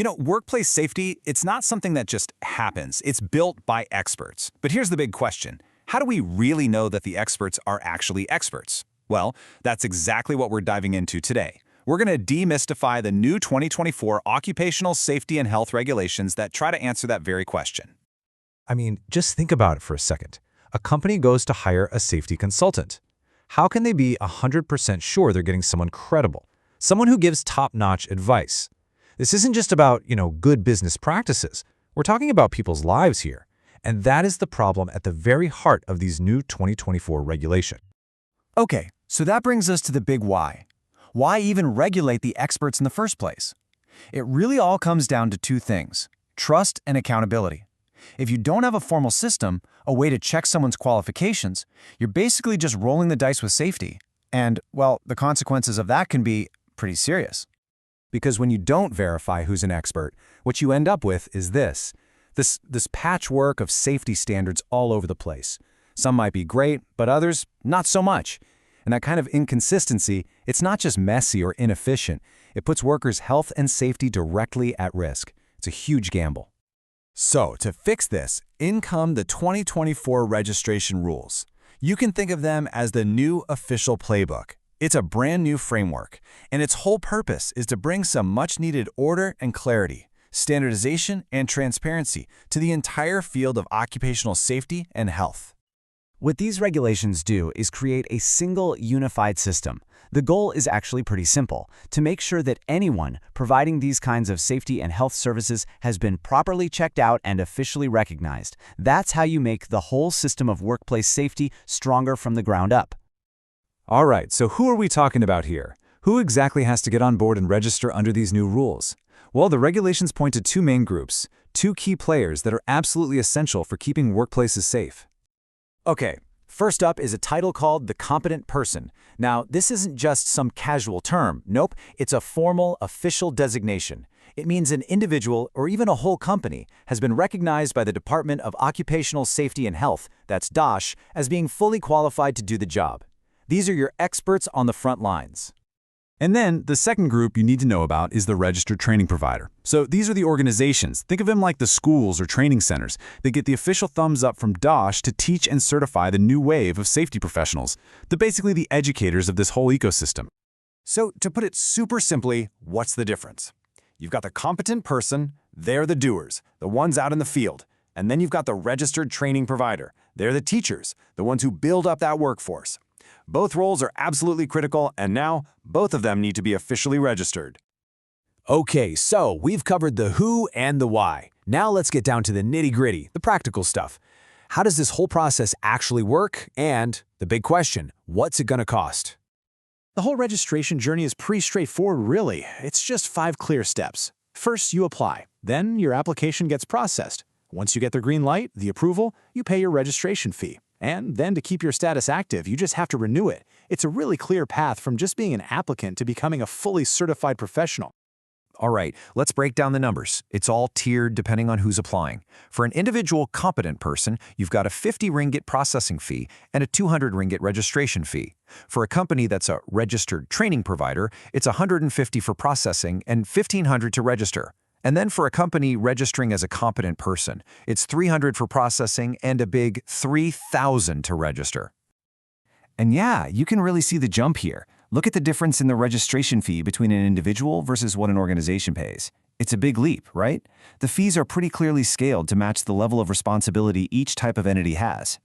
Workplace safety, it's not something that just happens. It's built by experts. But here's the big question. How do we really know that the experts are actually experts? Well, that's exactly what we're diving into today. We're going to demystify the new 2024 occupational safety and health regulations that try to answer that very question. I mean, just think about it for a second. A company goes to hire a safety consultant. How can they be 100% sure they're getting someone credible? Someone who gives top-notch advice. This isn't just about, good business practices. We're talking about people's lives here. And that is the problem at the very heart of these new 2024 regulations. Okay, so that brings us to the big why. Why even regulate the experts in the first place? It really all comes down to two things: trust and accountability. If you don't have a formal system, a way to check someone's qualifications, you're basically just rolling the dice with safety. And, well, the consequences of that can be pretty serious. Because when you don't verify who's an expert, what you end up with is this patchwork of safety standards all over the place. Some might be great, but others, not so much. And that kind of inconsistency, it's not just messy or inefficient. It puts workers' health and safety directly at risk. It's a huge gamble. So, to fix this, in come the 2024 registration rules. You can think of them as the new official playbook. It's a brand new framework, and its whole purpose is to bring some much-needed order and clarity, standardization and transparency to the entire field of occupational safety and health. What these regulations do is create a single unified system. The goal is actually pretty simple: to make sure that anyone providing these kinds of safety and health services has been properly checked out and officially recognized. That's how you make the whole system of workplace safety stronger from the ground up. All right, so who are we talking about here? Who exactly has to get on board and register under these new rules? Well, the regulations point to two main groups, two key players that are absolutely essential for keeping workplaces safe. Okay, first up is a title called the competent person. Now, this isn't just some casual term. Nope, it's a formal, official designation. It means an individual or even a whole company has been recognized by the Department of Occupational Safety and Health, that's DOSH, as being fully qualified to do the job. These are your experts on the front lines. And then, the second group you need to know about is the registered training provider. So these are the organizations, think of them like the schools or training centers, that get the official thumbs up from DOSH to teach and certify the new wave of safety professionals. They're basically the educators of this whole ecosystem. So, to put it super simply, what's the difference? You've got the competent person, they're the doers, the ones out in the field. And then you've got the registered training provider. They're the teachers, the ones who build up that workforce. Both roles are absolutely critical, and now both of them need to be officially registered. Okay, so we've covered the who and the why. Now let's get down to the nitty-gritty, the practical stuff. How does this whole process actually work? And the big question, what's it going to cost? The whole registration journey is pretty straightforward, really. It's just 5 clear steps. First, you apply. Then your application gets processed. Once you get the green light, the approval, you pay your registration fee. And then to keep your status active, you just have to renew it. It's a really clear path from just being an applicant to becoming a fully certified professional. All right, let's break down the numbers. It's all tiered depending on who's applying. For an individual competent person, you've got a 50 ringgit processing fee and a 200 ringgit registration fee. For a company that's a registered training provider, it's 150 for processing and 1,500 to register. And then for a company registering as a competent person, it's 300 for processing and a big 3,000 to register. And yeah, you can really see the jump here. Look at the difference in the registration fee between an individual versus what an organization pays. It's a big leap, right? The fees are pretty clearly scaled to match the level of responsibility each type of entity has.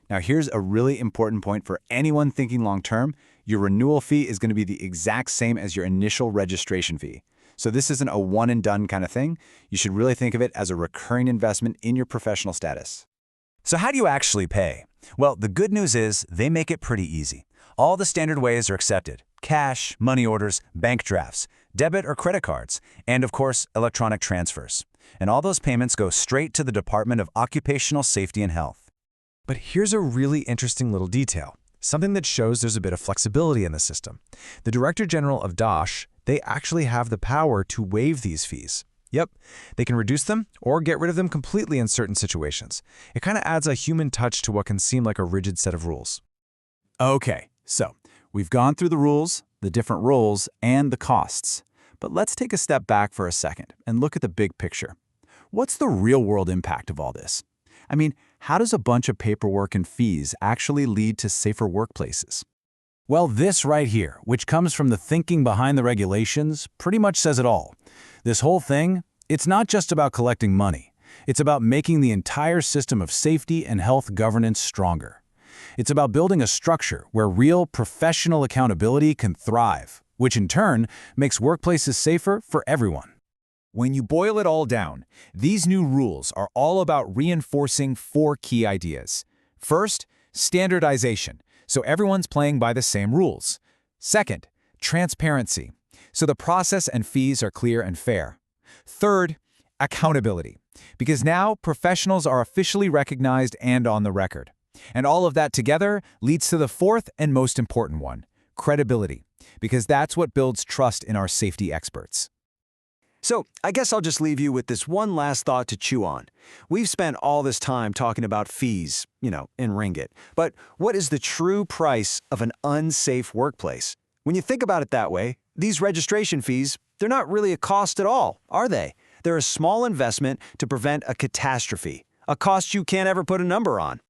Now here's a really important point for anyone thinking long-term. Your renewal fee is going to be the exact same as your initial registration fee. So this isn't a one-and-done kind of thing. You should really think of it as a recurring investment in your professional status. So how do you actually pay? Well, the good news is they make it pretty easy. All the standard ways are accepted: cash, money orders, bank drafts, debit or credit cards, and of course, electronic transfers. And all those payments go straight to the Department of Occupational Safety and Health. But here's a really interesting little detail, something that shows there's a bit of flexibility in the system. The Director General of DOSH, they actually have the power to waive these fees. Yep, they can reduce them or get rid of them completely in certain situations. It kind of adds a human touch to what can seem like a rigid set of rules. Okay, so we've gone through the rules, the different roles, and the costs. But let's take a step back for a second and look at the big picture. What's the real-world impact of all this? I mean, how does a bunch of paperwork and fees actually lead to safer workplaces? Well, this right here, which comes from the thinking behind the regulations, pretty much says it all. This whole thing, it's not just about collecting money. It's about making the entire system of safety and health governance stronger. It's about building a structure where real professional accountability can thrive, which in turn makes workplaces safer for everyone. When you boil it all down, these new rules are all about reinforcing 4 key ideas. First, standardization, so everyone's playing by the same rules. Second, transparency, so the process and fees are clear and fair. Third, accountability, because now professionals are officially recognized and on the record. And all of that together leads to the 4th and most important one, credibility, because that's what builds trust in our safety experts. So, I guess I'll just leave you with this one last thought to chew on. We've spent all this time talking about fees, in ringgit. But what is the true price of an unsafe workplace? When you think about it that way, these registration fees, they're not really a cost at all, are they? They're a small investment to prevent a catastrophe, a cost you can't ever put a number on.